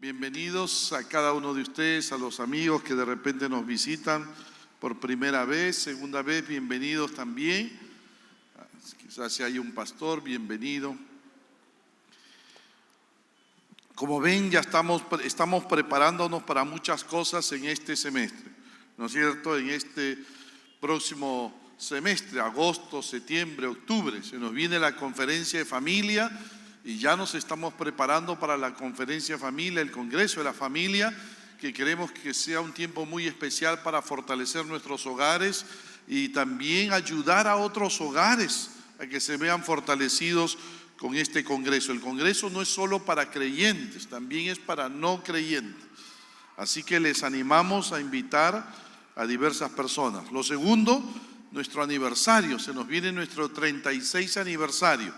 Bienvenidos a cada uno de ustedes, a los amigos que de repente nos visitan por primera vez, segunda vez, bienvenidos también. Quizás si hay un pastor, bienvenido. Como ven, ya estamos preparándonos para muchas cosas en este semestre, ¿no es cierto? En este próximo semestre, agosto, septiembre, octubre, se nos viene la conferencia de familia y ya nos estamos preparando para la conferencia de familia, el Congreso de la Familia, que queremos que sea un tiempo muy especial para fortalecer nuestros hogares y también ayudar a otros hogares a que se vean fortalecidos con este Congreso. El Congreso no es solo para creyentes, también es para no creyentes. Así que les animamos a invitar a diversas personas. Lo segundo, nuestro aniversario, se nos viene nuestro 36 aniversario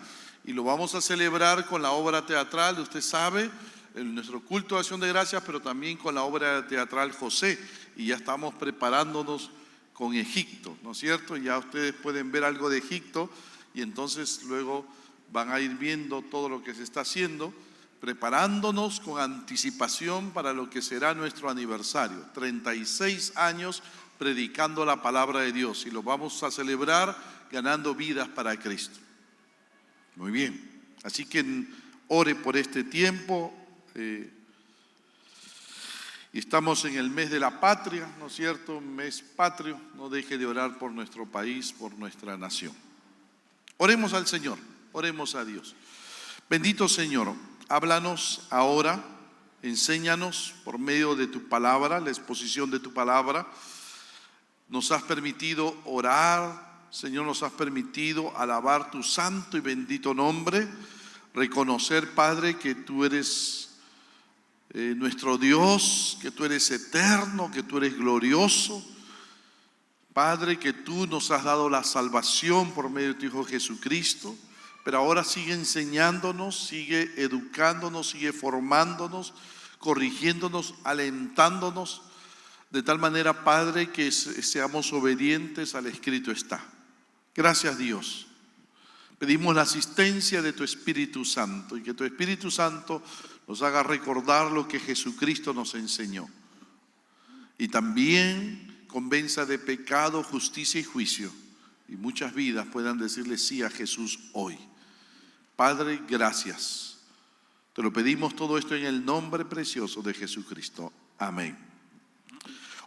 y lo vamos a celebrar con la obra teatral, usted sabe, en nuestro culto de acción de gracias, pero también con la obra teatral José, y ya estamos preparándonos con Egipto, ¿no es cierto? Ya ustedes pueden ver algo de Egipto y entonces luego van a ir viendo todo lo que se está haciendo, preparándonos con anticipación para lo que será nuestro aniversario, 36 años predicando la palabra de Dios, y lo vamos a celebrar ganando vidas para Cristo. Muy bien, así que ore por este tiempo. Estamos en el mes de la patria, ¿no es cierto? Un mes patrio, no deje de orar por nuestro país, por nuestra nación. Oremos al Señor, oremos a Dios. Bendito Señor, háblanos ahora, enséñanos por medio de tu palabra, la exposición de tu palabra. Nos has permitido orar, Señor, nos has permitido alabar tu santo y bendito nombre, reconocer, Padre, que tú eres nuestro Dios, que tú eres eterno, que tú eres glorioso. Padre, que tú nos has dado la salvación por medio de tu Hijo Jesucristo, pero ahora sigue enseñándonos, sigue educándonos, sigue formándonos, corrigiéndonos, alentándonos, de tal manera, Padre, que seamos obedientes al escrito está. Gracias, Dios. Pedimos la asistencia de tu Espíritu Santo y que tu Espíritu Santo nos haga recordar lo que Jesucristo nos enseñó. Y también convenza de pecado, justicia y juicio. Y muchas vidas puedan decirle sí a Jesús hoy. Padre, gracias. Te lo pedimos todo esto en el nombre precioso de Jesucristo. Amén.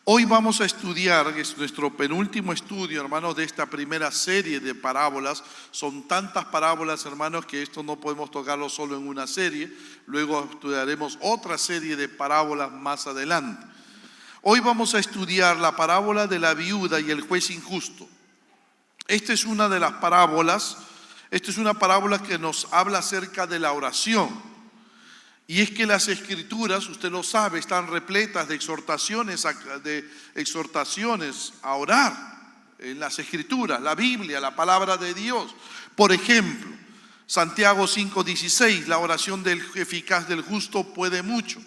Hoy vamos a estudiar, es nuestro penúltimo estudio, hermanos, de esta primera serie de parábolas. Son tantas parábolas, hermanos, que esto no podemos tocarlo solo en una serie. Luego estudiaremos otra serie de parábolas más adelante. Hoy vamos a estudiar la parábola de la viuda y el juez injusto. Esta es una de las parábolas, esta es una parábola que nos habla acerca de la oración. Y es que las Escrituras, usted lo sabe, están repletas de exhortaciones a orar. En las Escrituras, la Biblia, la palabra de Dios. Por ejemplo, Santiago 5:16, la oración eficaz del justo puede mucho.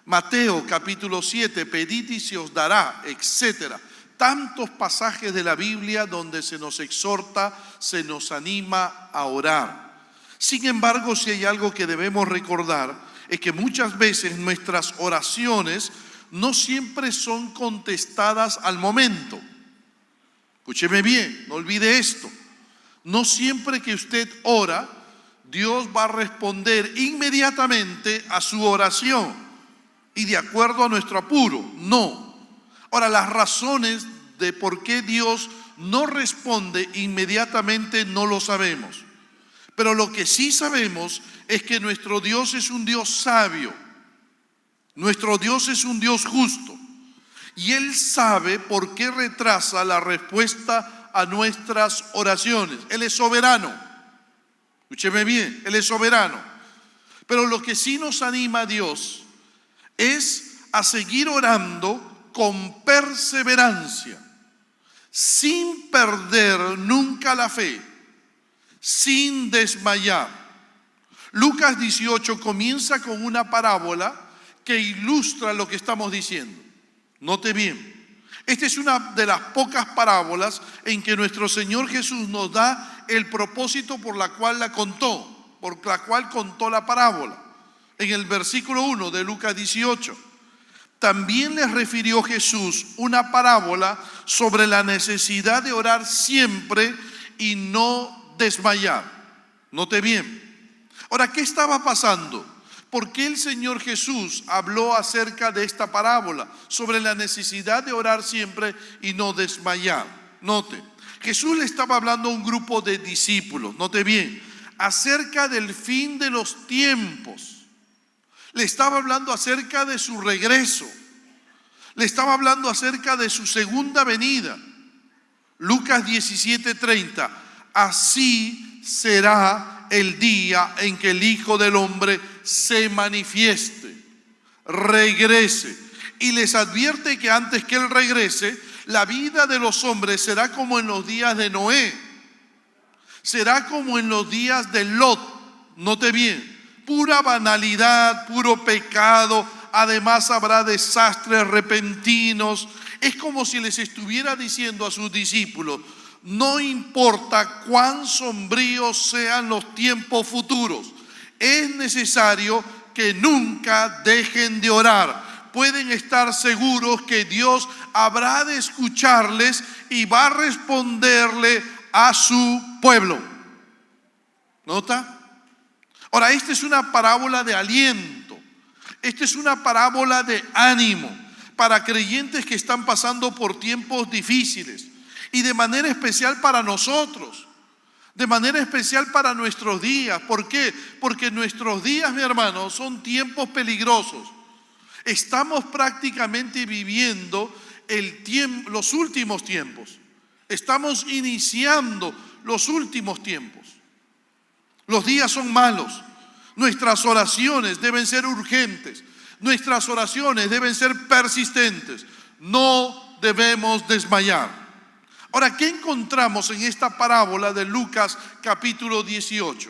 Mateo capítulo 7, pedid y se os dará, etc. Tantos pasajes de la Biblia donde se nos exhorta, se nos anima a orar. Sin embargo, si hay algo que debemos recordar, es que muchas veces nuestras oraciones no siempre son contestadas al momento. Escúcheme bien, no olvide esto. No siempre que usted ora, Dios va a responder inmediatamente a su oración y de acuerdo a nuestro apuro. No. Ahora, las razones de por qué Dios no responde inmediatamente no lo sabemos. Pero lo que sí sabemos es que nuestro Dios es un Dios sabio. Nuestro Dios es un Dios justo. Y Él sabe por qué retrasa la respuesta a nuestras oraciones. Él es soberano. Escúcheme bien, Él es soberano. Pero lo que sí nos anima a Dios es a seguir orando con perseverancia, sin perder nunca la fe, sin desmayar. Lucas 18 comienza con una parábola que ilustra lo que estamos diciendo. Note bien, esta es una de las pocas parábolas en que nuestro Señor Jesús nos da el propósito por la cual la contó, por la cual contó la parábola. en el versículo 1 de Lucas 18. También les refirió Jesús una parábola sobre la necesidad de orar siempre y no desmayar. Note bien. Ahora, ¿qué estaba pasando? ¿Por qué el Señor Jesús habló acerca de esta parábola sobre la necesidad de orar siempre y no desmayar? Note, Jesús le estaba hablando a un grupo de discípulos, note bien, acerca del fin de los tiempos. Le estaba hablando acerca de su regreso. Le estaba hablando acerca de su segunda venida. Lucas 17:30. Así será el día en que el Hijo del Hombre se manifieste, regrese. Y les advierte que antes que Él regrese, la vida de los hombres será como en los días de Noé. Será como en los días de Lot. Note bien, pura banalidad, puro pecado. Además habrá desastres repentinos. Es como si les estuviera diciendo a sus discípulos: no importa cuán sombríos sean los tiempos futuros, es necesario que nunca dejen de orar. Pueden estar seguros que Dios habrá de escucharles y va a responderle a su pueblo. ¿Nota? Ahora, esta es una parábola de aliento. Esta es una parábola de ánimo para creyentes que están pasando por tiempos difíciles, y de manera especial para nosotros, de manera especial para nuestros días. ¿Por qué? Porque nuestros días, mi hermano, son tiempos peligrosos. Estamos prácticamente viviendo los últimos tiempos. Estamos iniciando los últimos tiempos. Los días son malos. Nuestras oraciones deben ser urgentes. Nuestras oraciones deben ser persistentes. No debemos desmayar. Ahora, ¿qué encontramos en esta parábola de Lucas capítulo 18?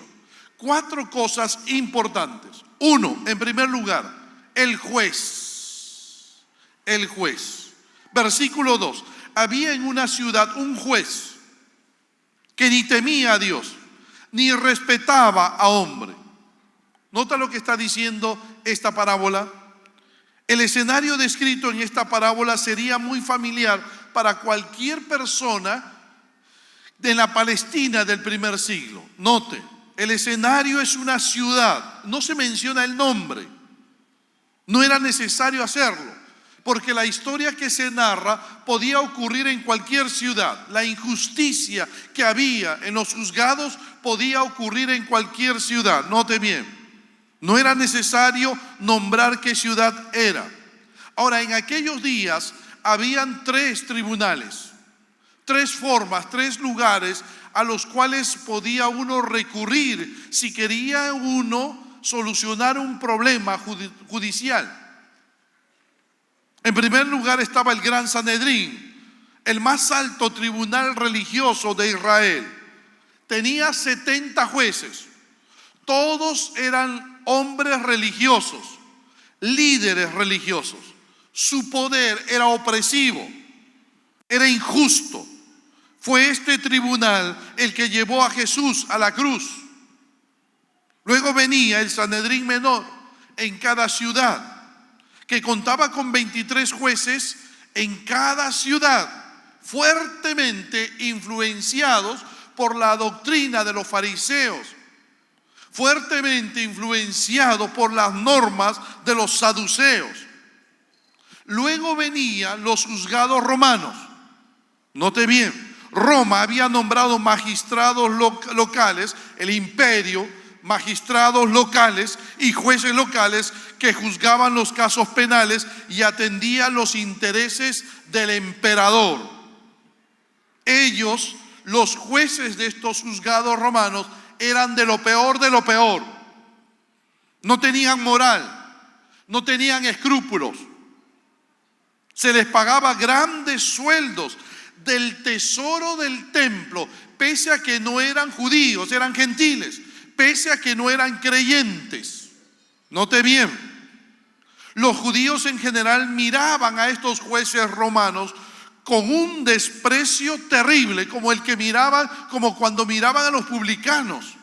4 cosas importantes. 1, en primer lugar, el juez. El juez. Versículo 2. Había en una ciudad un juez que ni temía a Dios, ni respetaba a hombre. ¿Nota lo que está diciendo esta parábola? El escenario descrito en esta parábola sería muy familiar para cualquier persona de la Palestina del primer siglo. Note, el escenario es una ciudad, no se menciona el nombre. No era necesario hacerlo, porque la historia que se narra podía ocurrir en cualquier ciudad. La injusticia que había en los juzgados podía ocurrir en cualquier ciudad. Note bien. No era necesario nombrar qué ciudad era. Ahora, en aquellos días habían 3 tribunales, 3 formas, 3 lugares a los cuales podía uno recurrir si quería uno solucionar un problema judicial. En primer lugar estaba el Gran Sanedrín, el más alto tribunal religioso de Israel. Tenía 70 jueces. Todos eran hombres religiosos, líderes religiosos. Su poder era opresivo, era injusto. Fue este tribunal el que llevó a Jesús a la cruz. Luego venía el Sanedrín menor en cada ciudad, que contaba con 23 jueces en cada ciudad, fuertemente influenciados por la doctrina de los fariseos, fuertemente influenciado por las normas de los saduceos. Luego venían los juzgados romanos. Note bien, Roma había nombrado magistrados locales, el imperio, magistrados locales y jueces locales que juzgaban los casos penales y atendían los intereses del emperador. Ellos, los jueces de estos juzgados romanos, eran de lo peor de lo peor. No tenían moral, no tenían escrúpulos. Se les pagaba grandes sueldos del tesoro del templo, pese a que no eran judíos, eran gentiles, pese a que no eran creyentes. Note bien, los judíos en general miraban a estos jueces romanos con un desprecio terrible, como cuando miraban a los publicanos.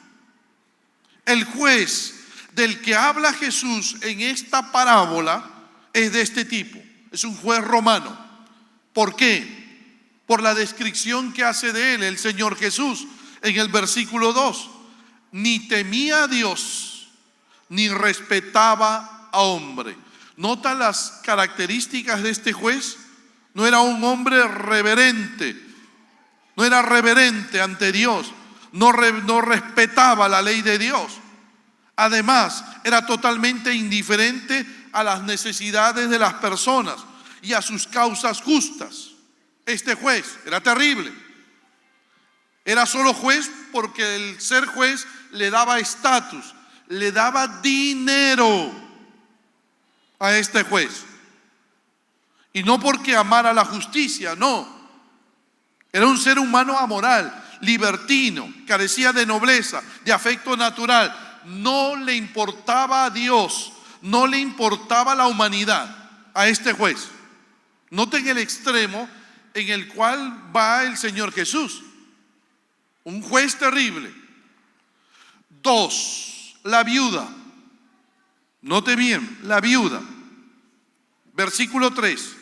El juez del que habla Jesús en esta parábola es de este tipo. Es un juez romano. ¿Por qué? Por la descripción que hace de él el Señor Jesús en el versículo 2. Ni temía a Dios, ni respetaba a hombre. ¿Nota las características de este juez? No era un hombre reverente, no era reverente ante Dios, no respetaba la ley de Dios. Además, era totalmente indiferente a las necesidades de las personas y a sus causas justas. Este juez era terrible. Era solo juez porque el ser juez le daba estatus, le daba dinero a este juez. Y no porque amara la justicia, no. Era un ser humano amoral, libertino, carecía de nobleza, de afecto natural. No le importaba a Dios, no le importaba la humanidad a este juez. Noten el extremo en el cual va el Señor Jesús. Un juez terrible. 2, la viuda. Note bien, la viuda. Versículo 3.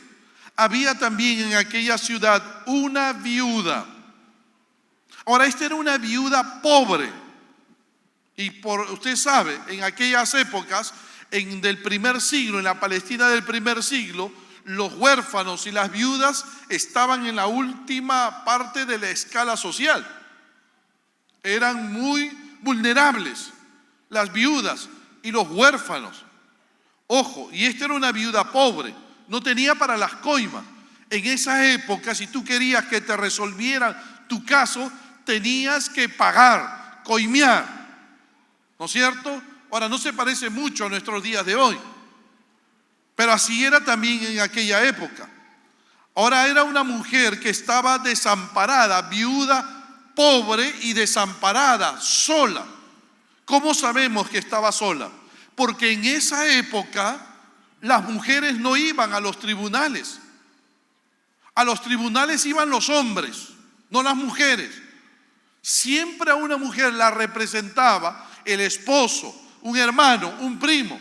Había también en aquella ciudad una viuda. Ahora, esta era una viuda pobre. Y usted sabe, en aquellas épocas, del primer siglo, en la Palestina del primer siglo, los huérfanos y las viudas estaban en la última parte de la escala social. Eran muy vulnerables las viudas y los huérfanos. Ojo, y esta era una viuda pobre, no tenía para las coimas. En esa época, si tú querías que te resolvieran tu caso, tenías que pagar, coimear, ¿no es cierto? Ahora, no se parece mucho a nuestros días de hoy, pero así era también en aquella época. Ahora era una mujer que estaba desamparada, viuda, pobre y desamparada, sola. ¿Cómo sabemos que estaba sola? Porque en esa época las mujeres no iban a los tribunales. A los tribunales iban los hombres, no las mujeres. Siempre a una mujer la representaba el esposo, un hermano, un primo.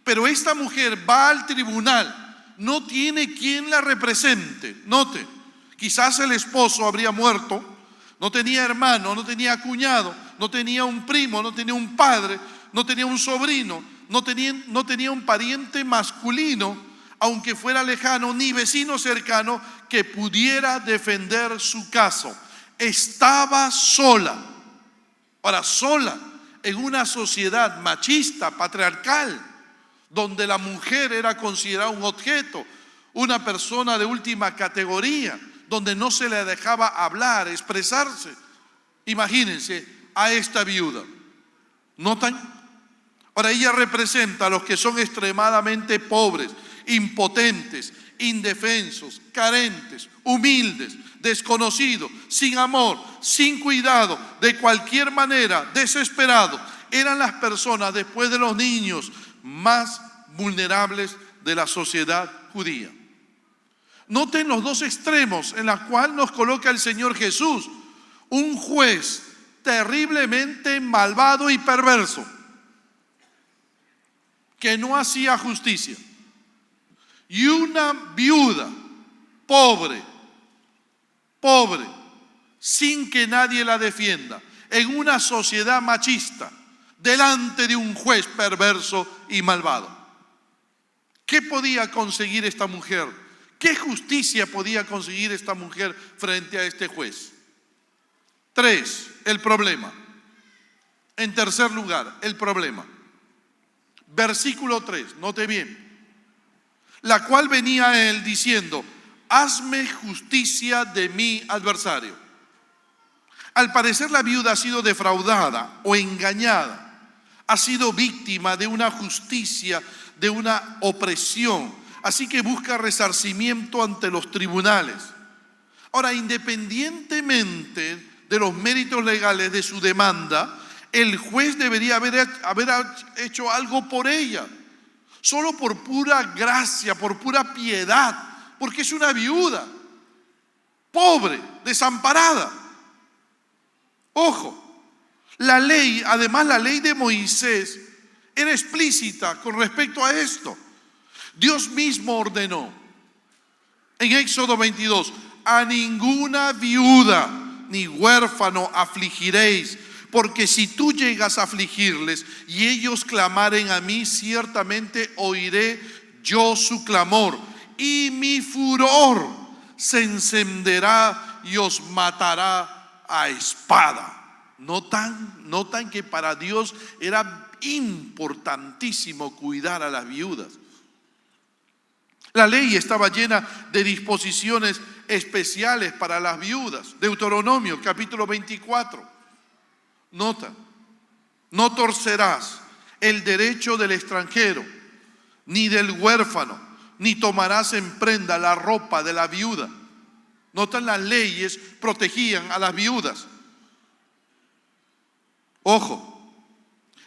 Pero esta mujer va al tribunal, no tiene quien la represente. Note, quizás el esposo habría muerto, no tenía hermano, no tenía cuñado, no tenía un primo, no tenía un padre, no tenía un sobrino, no tenía un pariente masculino, aunque fuera lejano, ni vecino cercano que pudiera defender su caso. Estaba sola. Ahora, sola en una sociedad machista, patriarcal, donde la mujer era considerada un objeto, una persona de última categoría, donde no se le dejaba hablar, expresarse. Imagínense a esta viuda. ¿Notan? Ahora, ella representa a los que son extremadamente pobres, impotentes, indefensos, carentes, humildes, desconocidos, sin amor, sin cuidado, de cualquier manera, desesperados. Eran las personas, después de los niños, más vulnerables de la sociedad judía. Noten los dos extremos en los cuales nos coloca el Señor Jesús. Un juez terriblemente malvado y perverso, que no hacía justicia, y una viuda pobre, sin que nadie la defienda, en una sociedad machista, delante de un juez perverso y malvado. ¿Qué podía conseguir esta mujer? ¿Qué justicia podía conseguir esta mujer frente a este juez? 3, el problema. En tercer lugar, el problema. Versículo 3, note bien. La cual venía a él diciendo: hazme justicia de mi adversario. Al parecer la viuda ha sido defraudada o engañada, ha sido víctima de una justicia, de una opresión, así que busca resarcimiento ante los tribunales. Ahora, independientemente de los méritos legales de su demanda, el juez debería haber hecho algo por ella, solo por pura gracia, por pura piedad, porque es una viuda, pobre, desamparada. Ojo, la ley, además la ley de Moisés, era explícita con respecto a esto. Dios mismo ordenó en Éxodo 22: a ninguna viuda ni huérfano afligiréis, porque si tú llegas a afligirles y ellos clamaren a mí, ciertamente oiré yo su clamor, y mi furor se encenderá y os matará a espada. Notan que para Dios era importantísimo cuidar a las viudas. La ley estaba llena de disposiciones especiales para las viudas. Deuteronomio capítulo 24. Nota: no torcerás el derecho del extranjero, ni del huérfano, ni tomarás en prenda la ropa de la viuda. Notan, las leyes protegían a las viudas. Ojo,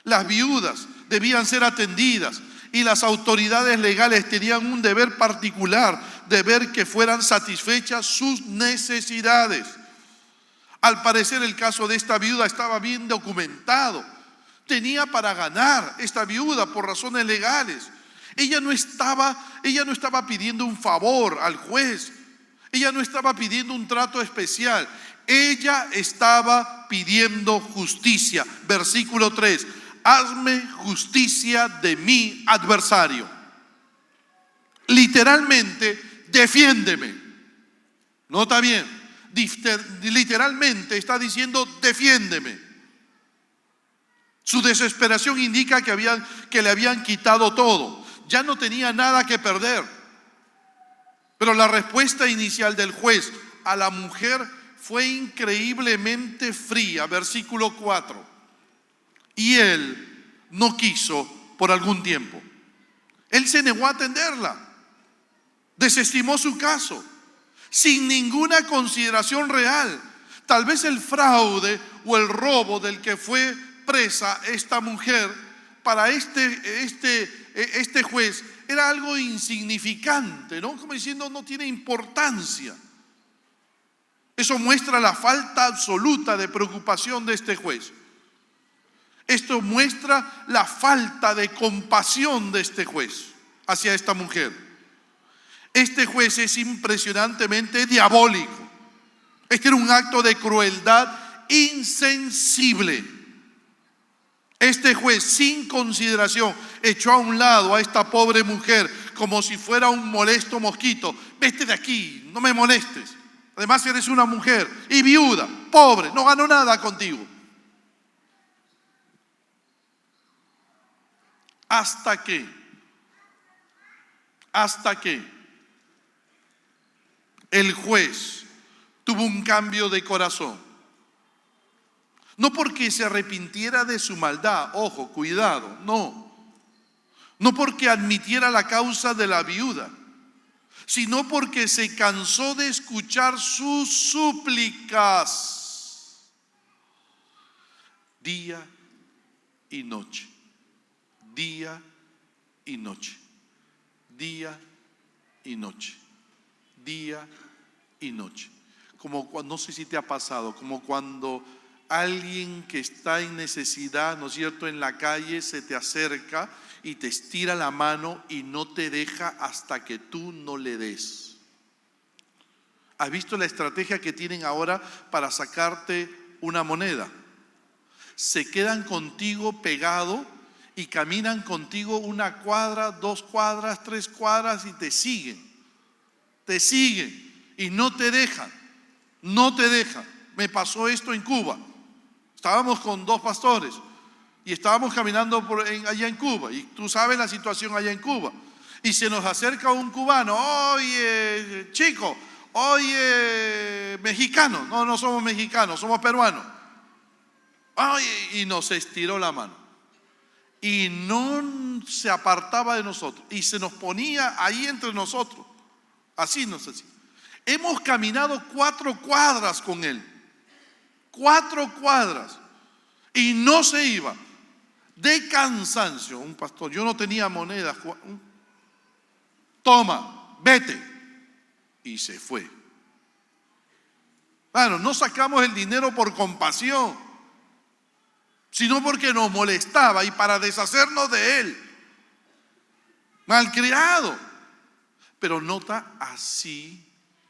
las viudas debían ser atendidas y las autoridades legales tenían un deber particular de ver que fueran satisfechas sus necesidades. Al parecer el caso de esta viuda estaba bien documentado. Tenía para ganar esta viuda por razones legales. Ella no estaba pidiendo un favor al juez. Ella no estaba pidiendo un trato especial. Ella estaba pidiendo justicia. Versículo 3: hazme justicia de mi adversario. Literalmente, defiéndeme. Nota bien, literalmente está diciendo defiéndeme. Su desesperación indica que le habían quitado todo. Ya no tenía nada que perder. Pero la respuesta inicial del juez a la mujer fue increíblemente fría. Versículo 4: y él no quiso por algún tiempo. Él se negó a atenderla. Desestimó su caso sin ninguna consideración real. Tal vez el fraude o el robo del que fue presa esta mujer para este juez era algo insignificante, ¿no? Como diciendo, no tiene importancia. Eso muestra la falta absoluta de preocupación de este juez. Esto muestra la falta de compasión de este juez hacia esta mujer. Este juez es impresionantemente diabólico. Este era un acto de crueldad insensible. Este juez, sin consideración, echó a un lado a esta pobre mujer como si fuera un molesto mosquito. Vete de aquí, no me molestes. Además eres una mujer y viuda, pobre, no gano nada contigo. Hasta que el juez tuvo un cambio de corazón. No porque se arrepintiera de su maldad, ojo, cuidado, no. No porque admitiera la causa de la viuda, sino porque se cansó de escuchar sus súplicas día y noche, día y noche, día y noche, día y noche. Como cuando, no sé si te ha pasado, como cuando alguien que está en necesidad, ¿no es cierto?, en la calle se te acerca y te estira la mano y no te deja hasta que tú no le des. ¿Has visto la estrategia que tienen ahora para sacarte una moneda? Se quedan contigo pegado y caminan contigo 1 cuadra, 2 cuadras, 3 cuadras y te siguen y no te dejan. Me pasó esto en Cuba. Estábamos con 2 pastores y estábamos caminando allá en Cuba, y tú sabes la situación allá en Cuba, y se nos acerca un cubano. Oye, chico, oye, mexicano. No somos mexicanos, somos peruanos. Oye, y nos estiró la mano y no se apartaba de nosotros y se nos ponía ahí entre nosotros. Así nos hacía. Hemos caminado 4 cuadras con él. 4 cuadras. Y no se iba. De cansancio. Un pastor, yo no tenía monedas. Toma, vete. Y se fue. Bueno, no sacamos el dinero por compasión. sino porque nos molestaba y para deshacernos de él. Malcriado. Pero nota, así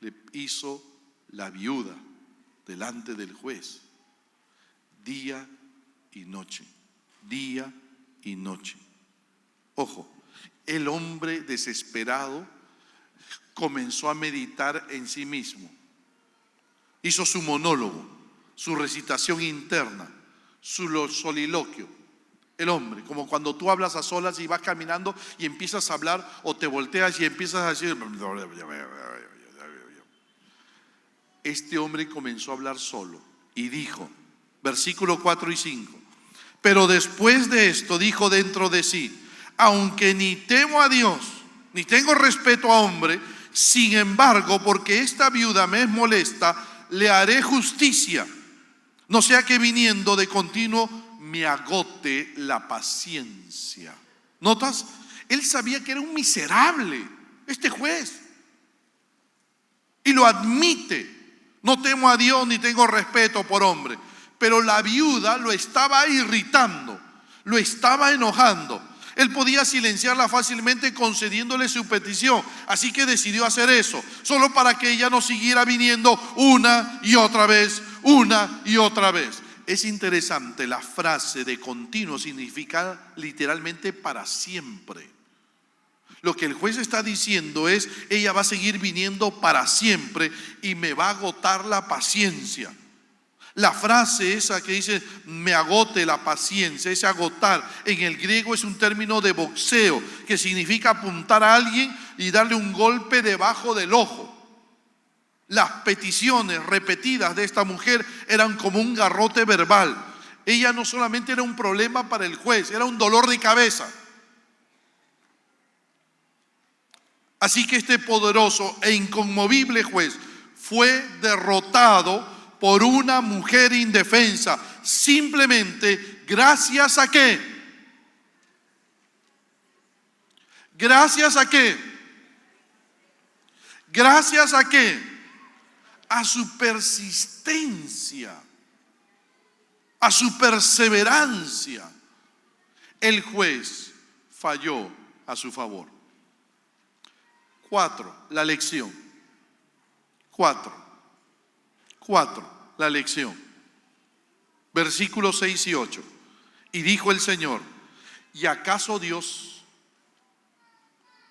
le hizo la viuda delante del juez, día y noche, día y noche. Ojo, el hombre desesperado comenzó a meditar en sí mismo. Hizo su monólogo, su recitación interna, su soliloquio. El hombre, como cuando tú hablas a solas y vas caminando y empiezas a hablar o te volteas y empiezas a decir. Este hombre comenzó a hablar solo y dijo, versículos 4 y 5, pero después de esto dijo dentro de sí, aunque ni temo a Dios, ni tengo respeto a hombre, sin embargo, porque esta viuda me es molesta, le haré justicia, no sea que viniendo de continuo me agote la paciencia. ¿Notas? Él sabía que era un miserable, este juez, y lo admite. No temo a Dios ni tengo respeto por hombre. Pero la viuda lo estaba irritando, lo estaba enojando. Él podía silenciarla fácilmente concediéndole su petición. Así que decidió hacer eso, solo para que ella no siguiera viniendo una y otra vez, una y otra vez. Es interesante, la frase de continuo significa literalmente para siempre. Lo que el juez está diciendo es, ella va a seguir viniendo para siempre y me va a agotar la paciencia. La frase esa que dice, me agote la paciencia, ese agotar, en el griego es un término de boxeo, que significa apuntar a alguien y darle un golpe debajo del ojo. Las peticiones repetidas de esta mujer eran como un garrote verbal. Ella no solamente era un problema para el juez, era un dolor de cabeza. Así que este poderoso e inconmovible juez fue derrotado por una mujer indefensa, simplemente gracias a ¿qué? ¿Gracias a qué? ¿Gracias a qué? A su persistencia, a su perseverancia. El juez falló a su favor. 4, la lección. 4, la lección. Versículos 6 y 8. Y dijo el Señor, ¿y acaso Dios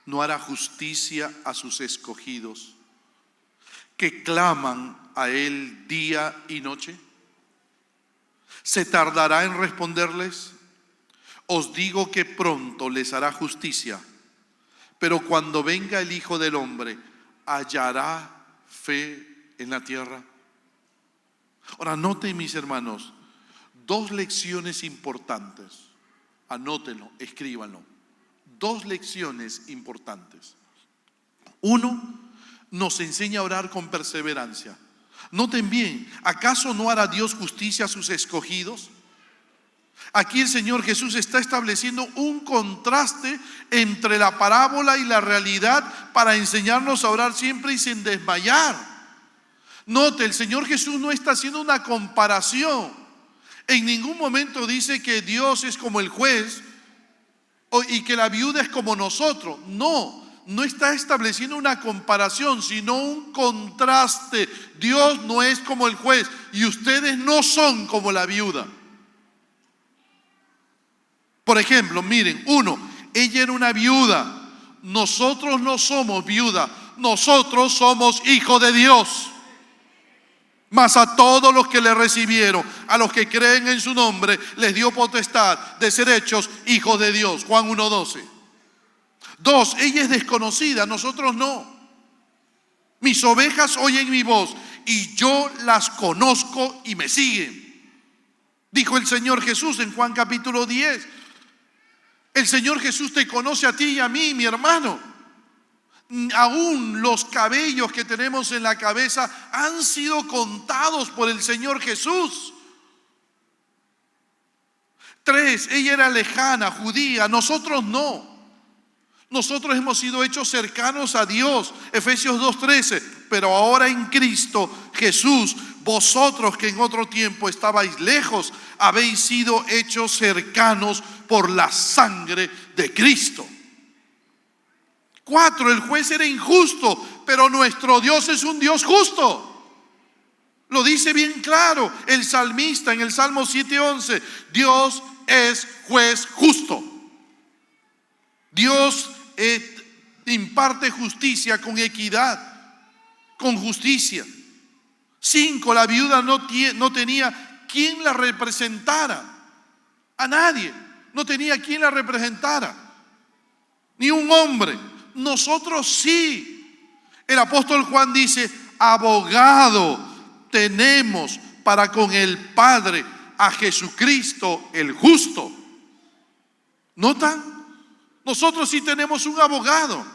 no hará justicia a sus escogidos que claman a Él día y noche? ¿Se tardará en responderles? Os digo que pronto les hará justicia. Pero cuando venga el Hijo del Hombre, ¿hallará fe en la tierra? Ahora, noten, mis hermanos, 2 lecciones importantes. Anótenlo, escríbanlo. 2 lecciones importantes. 1, nos enseña a orar con perseverancia. Noten bien, ¿acaso no hará Dios justicia a sus escogidos? Aquí el Señor Jesús está estableciendo un contraste entre la parábola y la realidad para enseñarnos a orar siempre y sin desmayar. Note, el Señor Jesús no está haciendo una comparación. En ningún momento dice que Dios es como el juez y que la viuda es como nosotros. No está estableciendo una comparación, sino un contraste. Dios no es como el juez y ustedes no son como la viuda. Por ejemplo, miren, 1, ella era una viuda. Nosotros no somos viuda, nosotros somos hijos de Dios. Mas a todos los que le recibieron, a los que creen en su nombre, les dio potestad de ser hechos hijos de Dios. Juan 1:12. 2, ella es desconocida, nosotros no. Mis ovejas oyen mi voz y yo las conozco y me siguen. Dijo el Señor Jesús en Juan capítulo 10. El Señor Jesús te conoce a ti y a mí, mi hermano. Aún los cabellos que tenemos en la cabeza han sido contados por el Señor Jesús. 3, ella era lejana, judía, nosotros no. Nosotros hemos sido hechos cercanos a Dios, Efesios 2:13. Pero ahora en Cristo Jesús, vosotros que en otro tiempo estabais lejos, habéis sido hechos cercanos por la sangre de Cristo. 4, el juez era injusto, pero nuestro Dios es un Dios justo. Lo dice bien claro el salmista en el Salmo 7:11. Dios es juez justo. Dios imparte justicia con equidad, con justicia. 5, la viuda no tenía quien la representara. A nadie. No tenía quien la representara. Ni un hombre. Nosotros sí. El apóstol Juan dice, abogado tenemos para con el Padre a Jesucristo el justo. ¿Notan? Nosotros sí tenemos un abogado.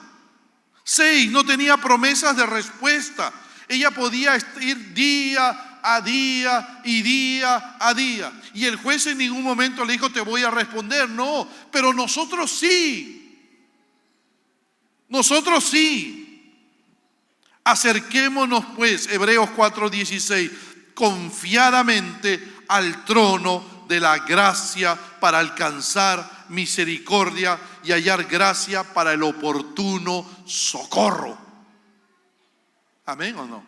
6, no tenía promesas de respuesta. Ella podía ir día a día y día a día. Y el juez en ningún momento le dijo, te voy a responder. No, pero nosotros sí. Nosotros sí. Acerquémonos pues, Hebreos 4:16, confiadamente al trono de la gracia para alcanzar misericordia y hallar gracia para el oportuno socorro. ¿Amén o no?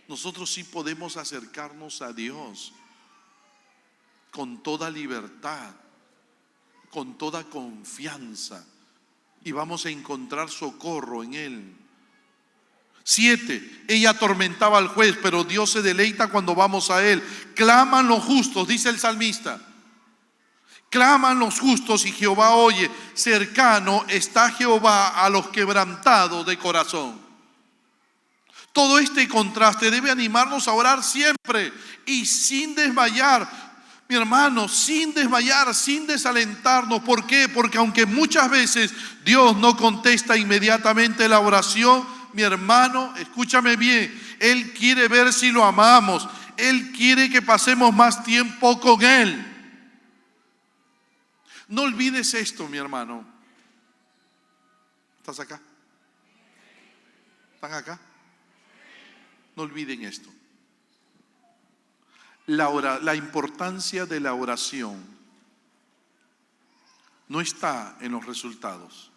Nosotros sí podemos acercarnos a Dios con toda libertad, con toda confianza, y vamos a encontrar socorro en Él. 7, ella atormentaba al juez, pero Dios se deleita cuando vamos a Él. Claman los justos, dice el salmista. Claman los justos y Jehová oye. Cercano está Jehová a los quebrantados de corazón. Todo este contraste debe animarnos a orar siempre y sin desmayar. Mi hermano, sin desmayar, sin desalentarnos. ¿Por qué? Porque aunque muchas veces Dios no contesta inmediatamente la oración, mi hermano, escúchame bien, Él quiere ver si lo amamos. Él quiere que pasemos más tiempo con Él. No olvides esto, mi hermano. ¿Estás acá? ¿Están acá? No olviden esto. La importancia de la oración no está en los resultados.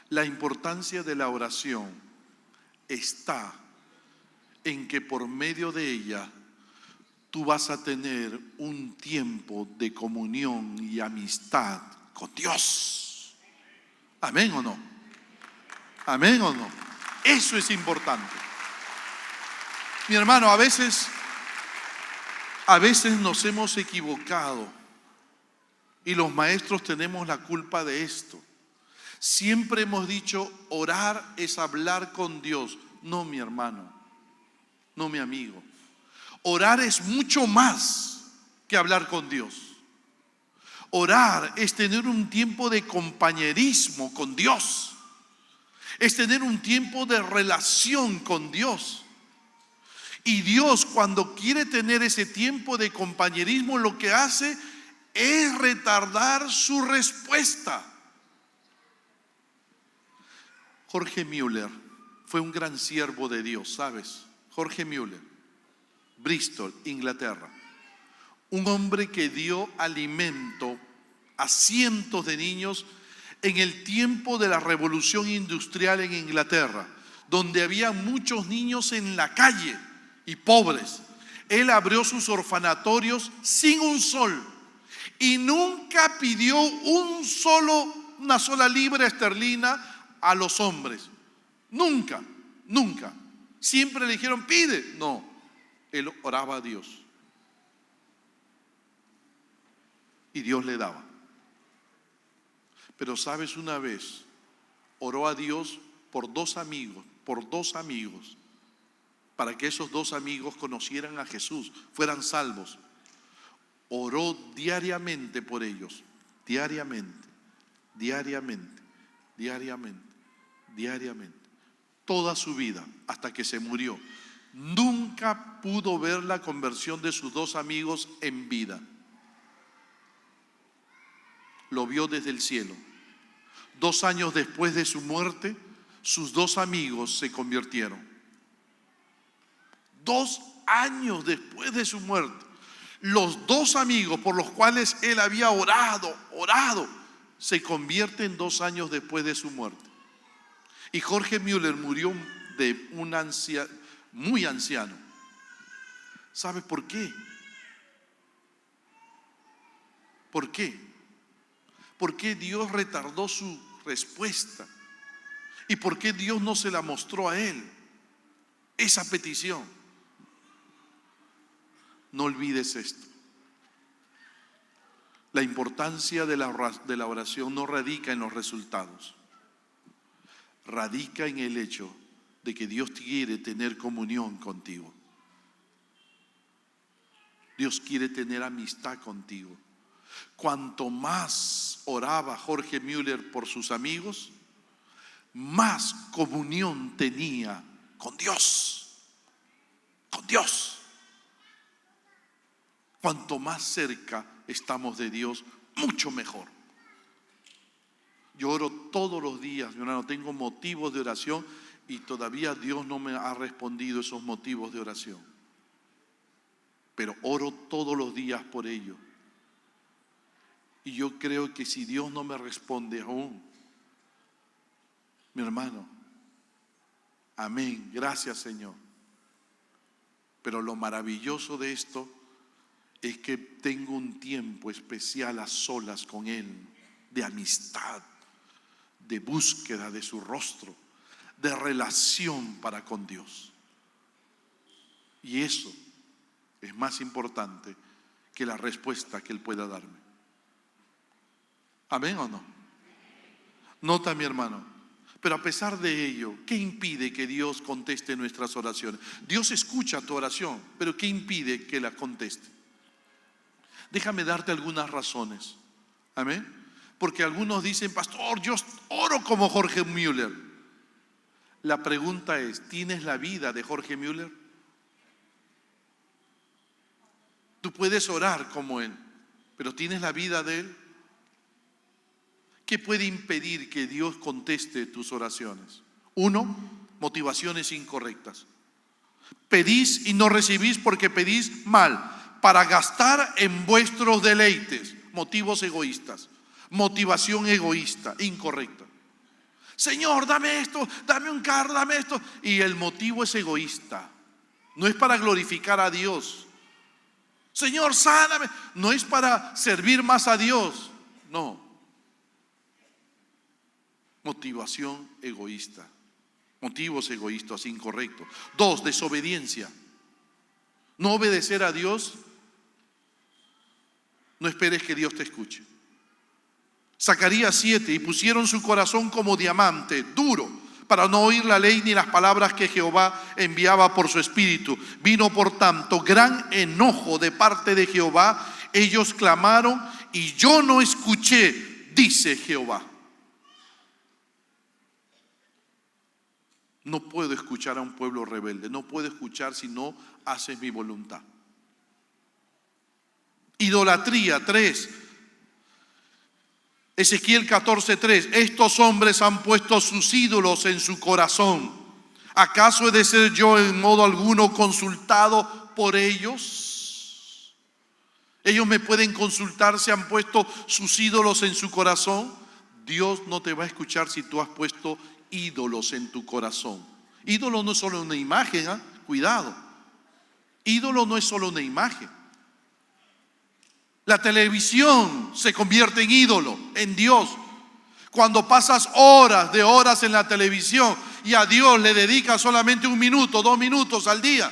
La importancia de la oración está en que por medio de ella tú vas a tener un tiempo de comunión y amistad con Dios. ¿Amén o no? ¿Amén o no? Eso es importante. Mi hermano, a veces nos hemos equivocado y los maestros tenemos la culpa de esto. Siempre hemos dicho, orar es hablar con Dios. No, mi hermano, no, mi amigo. Orar es mucho más que hablar con Dios. Orar es tener un tiempo de compañerismo con Dios. Es tener un tiempo de relación con Dios. Y Dios, cuando quiere tener ese tiempo de compañerismo, lo que hace es retardar su respuesta. Jorge Müller fue un gran siervo de Dios, ¿sabes? Jorge Müller, Bristol, Inglaterra. Un hombre que dio alimento a cientos de niños en el tiempo de la revolución industrial en Inglaterra, donde había muchos niños en la calle y pobres. Él abrió sus orfanatorios sin un sol y nunca pidió una sola libra esterlina a los hombres. Nunca, nunca. Siempre le dijeron, pide. No, él oraba a Dios y Dios le daba. Pero sabes, una vez oró a Dios por dos amigos, para que esos dos amigos conocieran a Jesús, fueran salvos. Oró diariamente por ellos, diariamente, toda su vida, hasta que se murió. Nunca pudo ver la conversión de sus dos amigos en vida. Lo vio desde el cielo. 2 años después de su muerte, sus dos amigos se convirtieron. 2 años después de su muerte, los 2 amigos por los cuales él había orado, se convierten 2 años después de su muerte. Y Jorge Müller murió de muy anciano. ¿Sabe por qué? ¿Por qué? ¿Por qué Dios retardó su respuesta? ¿Y por qué Dios no se la mostró a él? Esa petición. No olvides esto. La importancia de la oración no radica en los resultados. Radica en el hecho de que Dios quiere tener comunión contigo. Dios quiere tener amistad contigo. Cuanto más oraba Jorge Müller por sus amigos, más comunión tenía con Dios. Con Dios. Cuanto más cerca estamos de Dios, mucho mejor. Yo oro todos los días, mi hermano, tengo motivos de oración y todavía Dios no me ha respondido esos motivos de oración. Pero oro todos los días por ello. Y yo creo que si Dios no me responde aún, mi hermano, amén, gracias Señor. Pero lo maravilloso de esto es que tengo un tiempo especial a solas con Él, de amistad, de búsqueda de su rostro, de relación para con Dios. Y eso es más importante que la respuesta que Él pueda darme. ¿Amén o no? Nota, mi hermano. Pero a pesar de ello, ¿qué impide que Dios conteste nuestras oraciones? Dios escucha tu oración, pero ¿qué impide que la conteste? Déjame darte algunas razones. Amén. Porque algunos dicen, pastor, yo oro como Jorge Müller. La pregunta es, ¿tienes la vida de Jorge Müller? Tú puedes orar como él, pero ¿tienes la vida de él? ¿Qué puede impedir que Dios conteste tus oraciones? 1, motivaciones incorrectas. Pedís y no recibís porque pedís mal, para gastar en vuestros deleites. Motivos egoístas. Motivación egoísta, incorrecta. Señor, dame esto, dame un carro, dame esto. Y el motivo es egoísta. No es para glorificar a Dios. Señor, sáname. No es para servir más a Dios. No. Motivación egoísta. Motivos egoístas, incorrectos. 2, desobediencia. No obedecer a Dios. No esperes que Dios te escuche. Zacarías 7, y pusieron su corazón como diamante, duro, para no oír la ley ni las palabras que Jehová enviaba por su espíritu. Vino por tanto gran enojo de parte de Jehová. Ellos clamaron y yo no escuché, dice Jehová. No puedo escuchar a un pueblo rebelde, no puedo escuchar si no haces mi voluntad. Idolatría 3. Ezequiel 14:3. Estos hombres han puesto sus ídolos en su corazón. ¿Acaso he de ser yo en modo alguno consultado por ellos? Ellos me pueden consultar si han puesto sus ídolos en su corazón. Dios no te va a escuchar si tú has puesto ídolos en tu corazón. Ídolo no es solo una imagen, ¿eh? Cuidado. Ídolo no es solo una imagen. La televisión se convierte en ídolo, en Dios. Cuando pasas horas de horas en la televisión y a Dios le dedicas solamente 1 minuto, 2 minutos al día.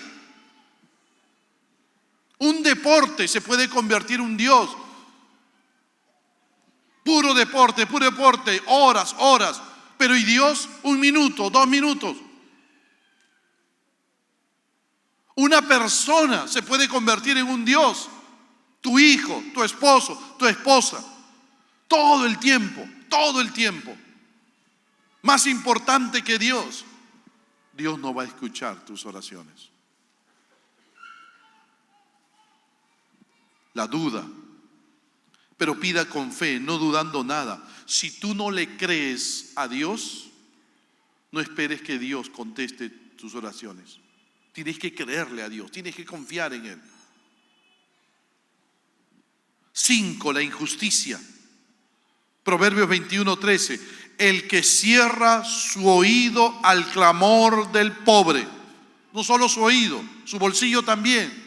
Un deporte se puede convertir en un Dios. Puro deporte, horas. Pero ¿y Dios? 1 minuto, 2 minutos. Una persona se puede convertir en un Dios. Tu hijo, tu esposo, tu esposa. Todo el tiempo. Más importante que Dios. Dios no va a escuchar tus oraciones. La duda. Pero pida con fe, no dudando nada. Si tú no le crees a Dios, no esperes que Dios conteste tus oraciones. Tienes que creerle a Dios, tienes que confiar en Él. 5, la injusticia. Proverbios 21:13. El que cierra su oído al clamor del pobre. No solo su oído, su bolsillo también.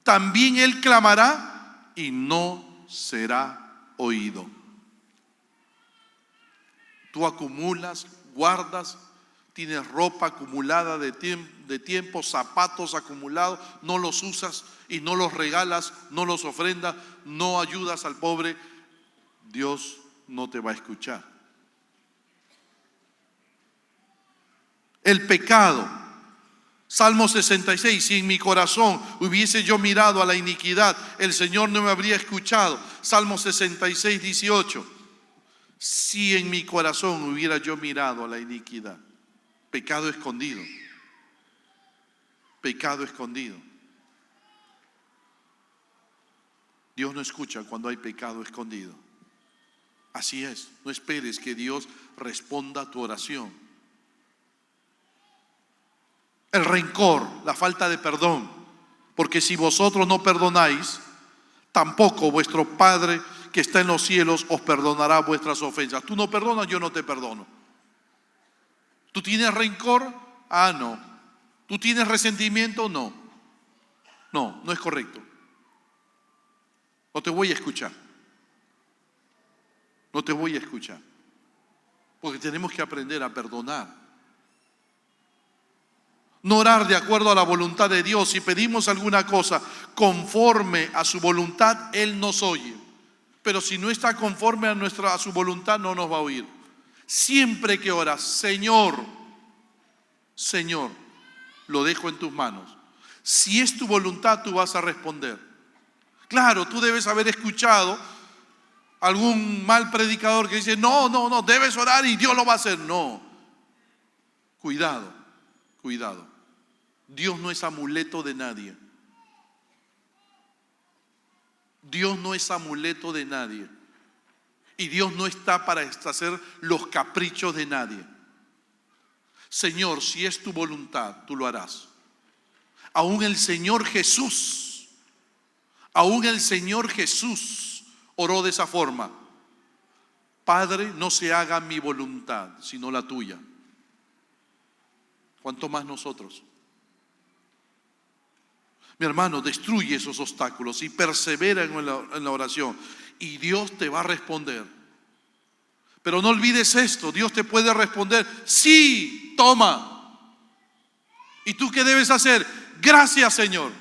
También él clamará y no será oído. Tú acumulas, guardas, tienes ropa acumulada de tiempo, zapatos acumulados, no los usas y no los regalas, no los ofrendas, no ayudas al pobre. Dios no te va a escuchar. El pecado. Salmo 66, si en mi corazón hubiese yo mirado a la iniquidad, el Señor no me habría escuchado. Salmo 66, 18. Si en mi corazón hubiera yo mirado a la iniquidad. Pecado escondido. Pecado escondido. Dios no escucha cuando hay pecado escondido. Así es, no esperes que Dios responda a tu oración. El rencor, la falta de perdón, porque si vosotros no perdonáis, tampoco vuestro Padre que está en los cielos os perdonará vuestras ofensas. Tú no perdonas, yo no te perdono. ¿Tú tienes rencor? Ah, no. ¿Tú tienes resentimiento? No. No, no es correcto. No te voy a escuchar. No te voy a escuchar. Porque tenemos que aprender a perdonar. No orar de acuerdo a la voluntad de Dios. Si pedimos alguna cosa conforme a su voluntad, Él nos oye. Pero si no está conforme a su voluntad, no nos va a oír. Siempre que oras, Señor, Señor, lo dejo en tus manos. Si es tu voluntad, tú vas a responder. Claro, tú debes haber escuchado algún mal predicador que dice, no, debes orar y Dios lo va a hacer. No, cuidado, cuidado. Dios no es amuleto de nadie. Dios no es amuleto de nadie. Y Dios no está para hacer los caprichos de nadie. Señor, si es tu voluntad, tú lo harás. Aún el Señor Jesús oró de esa forma. Padre, no se haga mi voluntad, sino la tuya. ¿Cuánto más nosotros? Mi hermano, destruye esos obstáculos y persevera en la oración. Y Dios te va a responder. Pero no olvides esto, Dios te puede responder, sí, toma. ¿Y tú qué debes hacer? Gracias, Señor.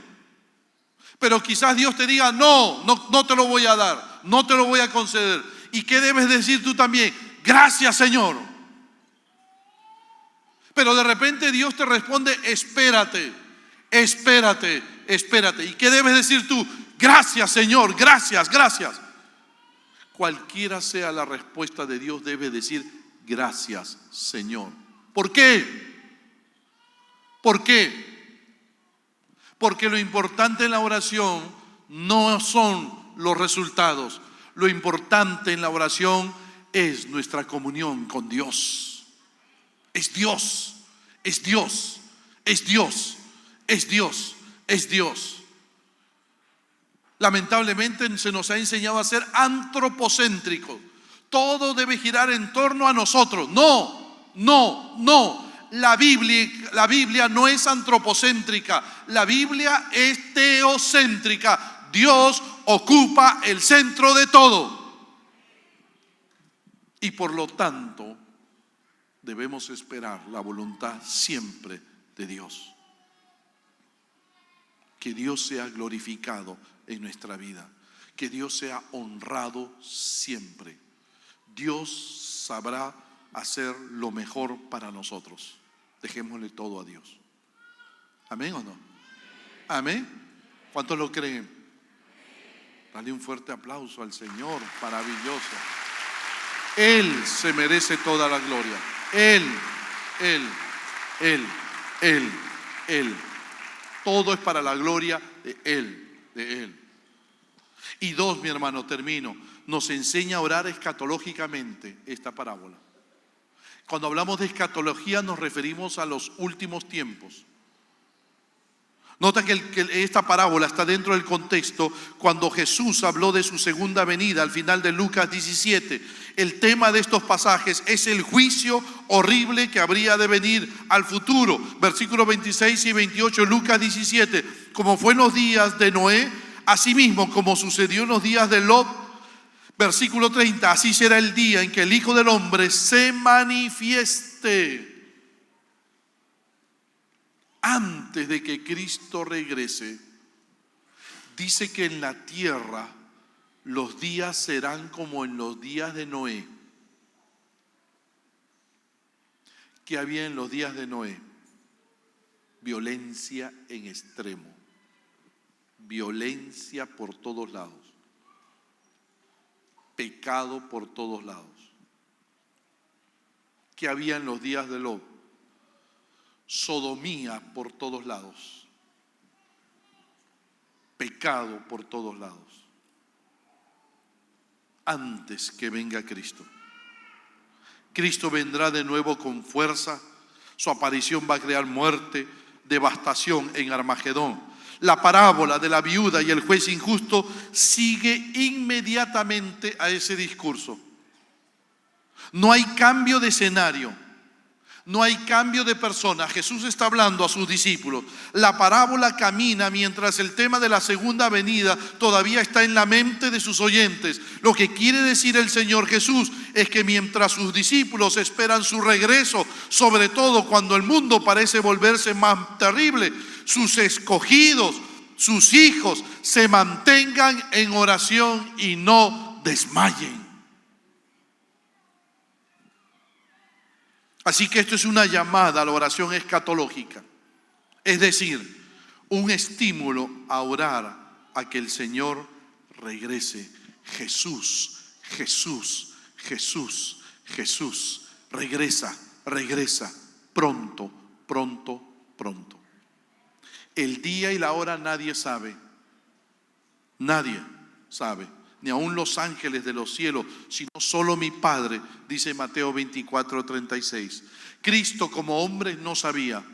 Pero quizás Dios te diga, no te lo voy a dar, no te lo voy a conceder. ¿Y qué debes decir tú también? Gracias, Señor. Pero de repente Dios te responde, espérate. ¿Y qué debes decir tú? Gracias, Señor, gracias. Cualquiera sea la respuesta de Dios, debe decir gracias, Señor. ¿Por qué? Porque lo importante en la oración no son los resultados. Lo importante en la oración es nuestra comunión con Dios. Es Dios. Lamentablemente se nos ha enseñado a ser antropocéntricos. Todo debe girar en torno a nosotros. No. La Biblia no es antropocéntrica. La Biblia es teocéntrica. Dios ocupa el centro de todo. Y por lo tanto, debemos esperar la voluntad siempre de Dios. Que Dios sea glorificado en nuestra vida. Que Dios sea honrado siempre. Dios sabrá hacer lo mejor para nosotros. Dejémosle todo a Dios. ¿Amén o no? ¿Amén? ¿Cuántos lo creen? Dale un fuerte aplauso al Señor, maravilloso. Él se merece toda la gloria. Él. Todo es para la gloria de Él. Y 2, mi hermano, termino. Nos enseña a orar escatológicamente esta parábola. Cuando hablamos de escatología nos referimos a los últimos tiempos. Nota que esta parábola está dentro del contexto cuando Jesús habló de su segunda venida al final de Lucas 17. El tema de estos pasajes es el juicio horrible que habría de venir al futuro. Versículos 26 y 28, Lucas 17. Como fue en los días de Noé, asimismo como sucedió en los días de Lot. Versículo 30, así será el día en que el Hijo del Hombre se manifieste. Antes de que Cristo regrese, dice que en la tierra los días serán como en los días de Noé. ¿Qué había en los días de Noé? Violencia en extremo, violencia por todos lados, pecado por todos lados. ¿Qué había en los días de Lot? Sodomía por todos lados, pecado por todos lados, antes que venga Cristo. Cristo vendrá de nuevo con fuerza, su aparición va a crear muerte, devastación en Armagedón. La parábola de la viuda y el juez injusto sigue inmediatamente a ese discurso. No hay cambio de escenario. No hay cambio de persona. Jesús está hablando a sus discípulos. La parábola camina mientras el tema de la segunda venida todavía está en la mente de sus oyentes. Lo que quiere decir el Señor Jesús es que mientras sus discípulos esperan su regreso, sobre todo cuando el mundo parece volverse más terrible, sus escogidos, sus hijos, se mantengan en oración y no desmayen. Así que esto es una llamada a la oración escatológica, es decir, un estímulo a orar a que el Señor regrese. Jesús, Jesús, Jesús, Jesús, regresa, regresa, pronto, pronto, pronto. El día y la hora nadie sabe, nadie sabe. Ni aun los ángeles de los cielos, sino solo mi Padre, dice Mateo 24:36. Cristo como hombre no sabía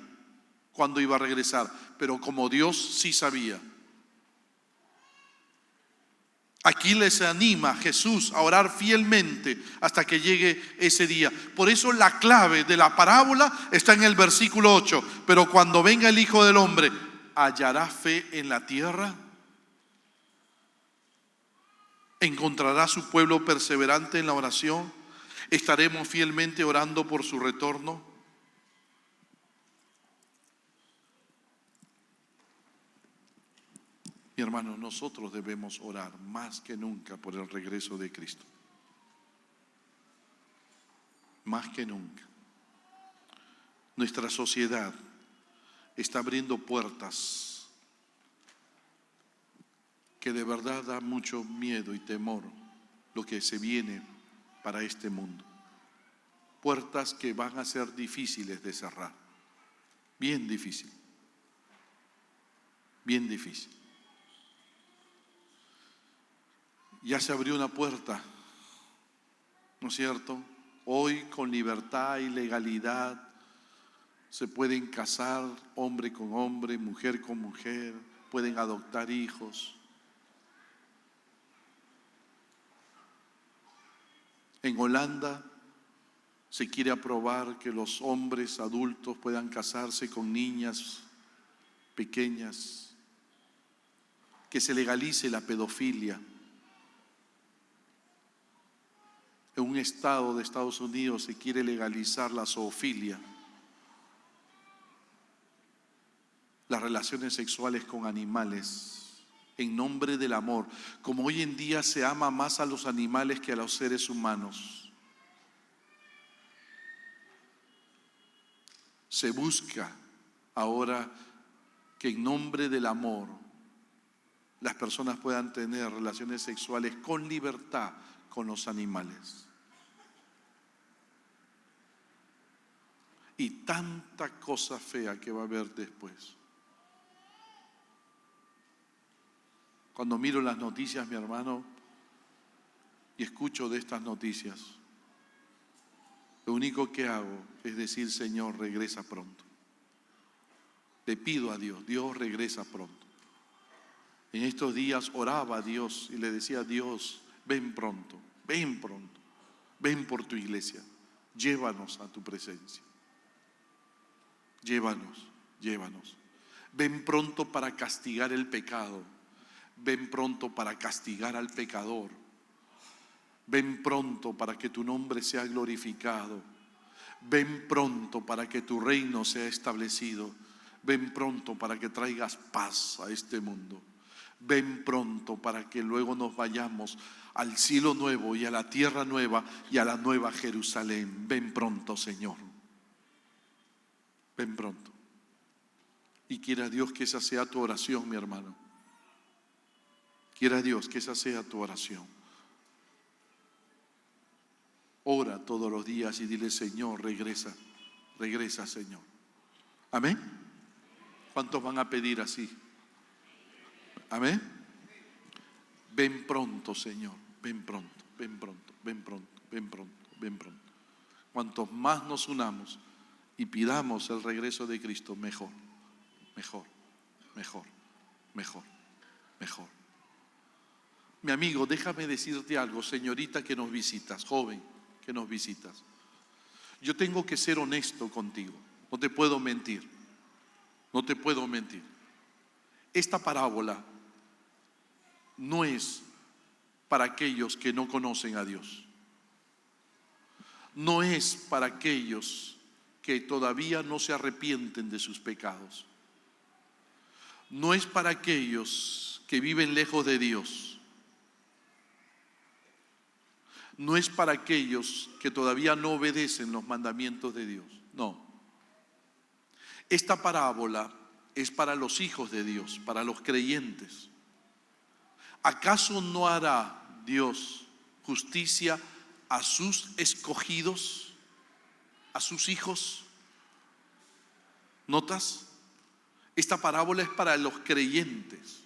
cuándo iba a regresar, pero como Dios sí sabía. Aquí les anima Jesús a orar fielmente hasta que llegue ese día. Por eso la clave de la parábola está en el versículo 8. Pero cuando venga el Hijo del Hombre, ¿hallará fe en la tierra? ¿Encontrará su pueblo perseverante en la oración? ¿Estaremos fielmente orando por su retorno? Mi hermano, nosotros debemos orar más que nunca por el regreso de Cristo. Más que nunca. Nuestra sociedad está abriendo puertas que de verdad da mucho miedo y temor lo que se viene para este mundo. Puertas que van a ser difíciles de cerrar. Bien difícil. Bien difícil. Ya se abrió una puerta, ¿no es cierto? Hoy con libertad y legalidad se pueden casar hombre con hombre, mujer con mujer, pueden adoptar hijos. En Holanda se quiere aprobar que los hombres adultos puedan casarse con niñas pequeñas, que se legalice la pedofilia. En un estado de Estados Unidos se quiere legalizar la zoofilia, las relaciones sexuales con animales, en nombre del amor. Como hoy en día se ama más a los animales que a los seres humanos, se busca ahora que en nombre del amor las personas puedan tener relaciones sexuales con libertad con los animales. Y tanta cosa fea que va a haber después. Cuando miro las noticias, mi hermano, y escucho de estas noticias, Lo único que hago es decir, Señor, regresa pronto. Le pido a Dios, Dios, regresa pronto. En estos días oraba a Dios y le decía, Dios, ven pronto, ven pronto, ven por tu iglesia, llévanos a tu presencia. Llévanos, llévanos. Ven pronto para castigar el pecado. Ven pronto para castigar al pecador. Ven pronto para que tu nombre sea glorificado. Ven pronto para que tu reino sea establecido. Ven pronto para que traigas paz a este mundo. Ven pronto para que luego nos vayamos al cielo nuevo y a la tierra nueva y a la nueva Jerusalén. Ven pronto, Señor. Ven pronto. Y quiera Dios que esa sea tu oración, mi hermano. Quiera Dios que esa sea tu oración. Ora todos los días y dile, Señor, regresa, regresa, Señor. Amén. ¿Cuántos van a pedir así? Amén. Ven pronto, Señor. Ven pronto, ven pronto, ven pronto, ven pronto, ven pronto. Cuantos más nos unamos y pidamos el regreso de Cristo, mejor, mejor, mejor, mejor, mejor. Mi amigo, déjame decirte algo, señorita que nos visitas, joven que nos visitas. Yo tengo que ser honesto contigo, no te puedo mentir, no te puedo mentir. Esta parábola no es para aquellos que no conocen a Dios. No es para aquellos que todavía no se arrepienten de sus pecados. No es para aquellos que viven lejos de Dios. No es para aquellos que todavía no obedecen los mandamientos de Dios. No. Esta parábola es para los hijos de Dios, para los creyentes. ¿Acaso no hará Dios justicia a sus escogidos, a sus hijos? ¿Notas? Esta parábola es para los creyentes,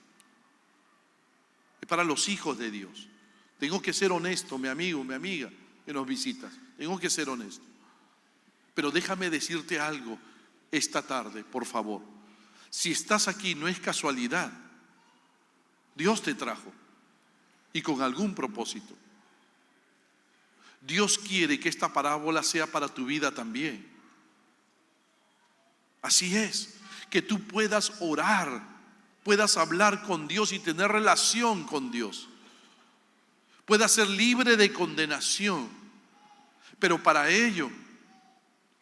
es para los hijos de Dios. Tengo que ser honesto, mi amigo, mi amiga que nos visitas. Tengo que ser honesto. Pero déjame decirte algo esta tarde, por favor. Si estás aquí no es casualidad. Dios te trajo y con algún propósito. Dios quiere que esta parábola sea para tu vida también. Así es, que tú puedas orar, puedas hablar con Dios y tener relación con Dios. Puedas ser libre de condenación. Pero para ello,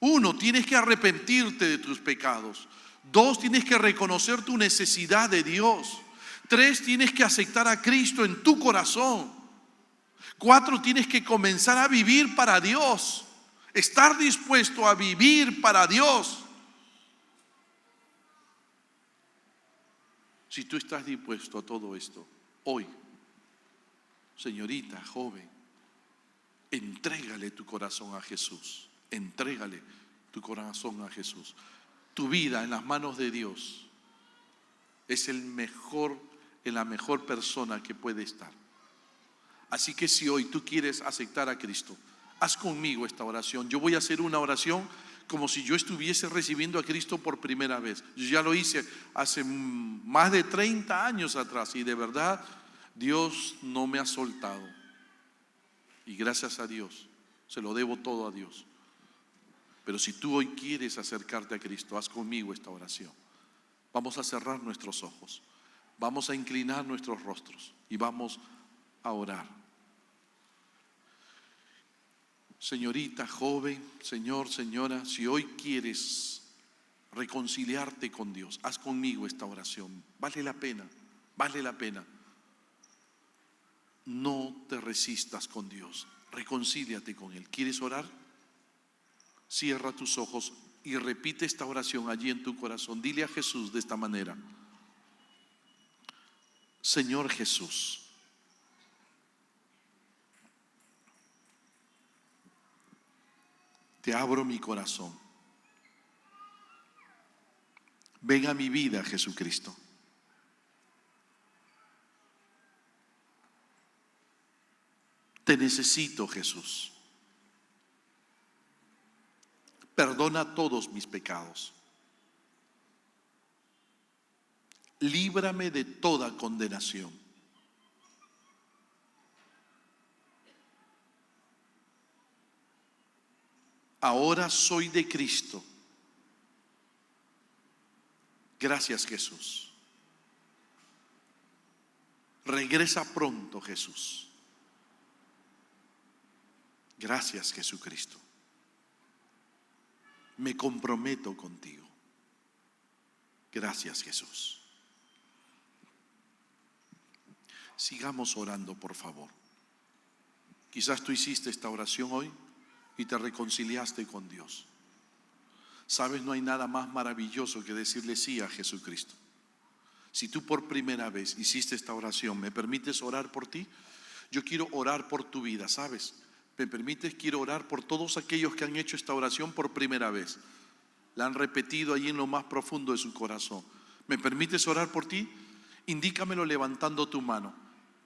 uno, tienes que arrepentirte de tus pecados. Dos, tienes que reconocer tu necesidad de Dios. Tres, tienes que aceptar a Cristo en tu corazón. Cuatro, tienes que comenzar a vivir para Dios. Estar dispuesto a vivir para Dios. Si tú estás dispuesto a todo esto, hoy, señorita, joven, entrégale tu corazón a Jesús. Entrégale tu corazón a Jesús. Tu vida en las manos de Dios es la mejor persona que puede estar. Así que si hoy tú quieres aceptar a Cristo, haz conmigo esta oración. Yo voy a hacer una oración como si yo estuviese recibiendo a Cristo por primera vez. Yo ya lo hice hace más de 30 años atrás y de verdad Dios no me ha soltado. Y gracias a Dios, se lo debo todo a Dios. Pero si tú hoy quieres acercarte a Cristo, haz conmigo esta oración. Vamos a cerrar nuestros ojos, vamos a inclinar nuestros rostros y vamos a orar. Señorita, joven, señor, señora, si hoy quieres reconciliarte con Dios, haz conmigo esta oración. Vale la pena, vale la pena. No te resistas con Dios, reconcíliate con Él. ¿Quieres orar? Cierra tus ojos y repite esta oración allí en tu corazón. Dile a Jesús de esta manera: Señor Jesús, te abro mi corazón. Ven a mi vida, Jesucristo. Te necesito, Jesús. perdona todos mis pecados. Líbrame de toda condenación. Ahora soy de Cristo. Gracias, Jesús. Regresa pronto, Jesús. Gracias, Jesucristo. Me comprometo contigo. Gracias, Jesús. Sigamos orando, por favor. Quizás tú hiciste esta oración hoy y te reconciliaste con Dios. Sabes, no hay nada más maravilloso que decirle sí a Jesucristo. Si tú por primera vez hiciste esta oración, ¿me permites orar por ti? Yo quiero orar por tu vida, ¿sabes? ¿Me permites? Quiero orar por todos aquellos que han hecho esta oración por primera vez. La han repetido allí en lo más profundo de su corazón. ¿Me permites orar por ti? Indícamelo levantando tu mano.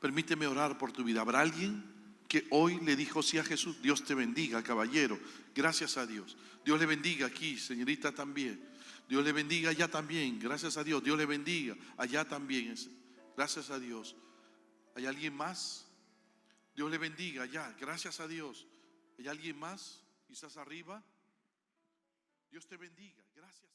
Permíteme orar por tu vida. ¿Habrá alguien que hoy le dijo sí a Jesús? Dios te bendiga, caballero. Gracias a Dios. Dios le bendiga aquí, señorita también. Dios le bendiga allá también. Gracias a Dios. Dios le bendiga allá también. Gracias a Dios. ¿Hay alguien más? Dios le bendiga allá. Gracias a Dios. ¿Hay alguien más? Quizás arriba. Dios te bendiga. Gracias.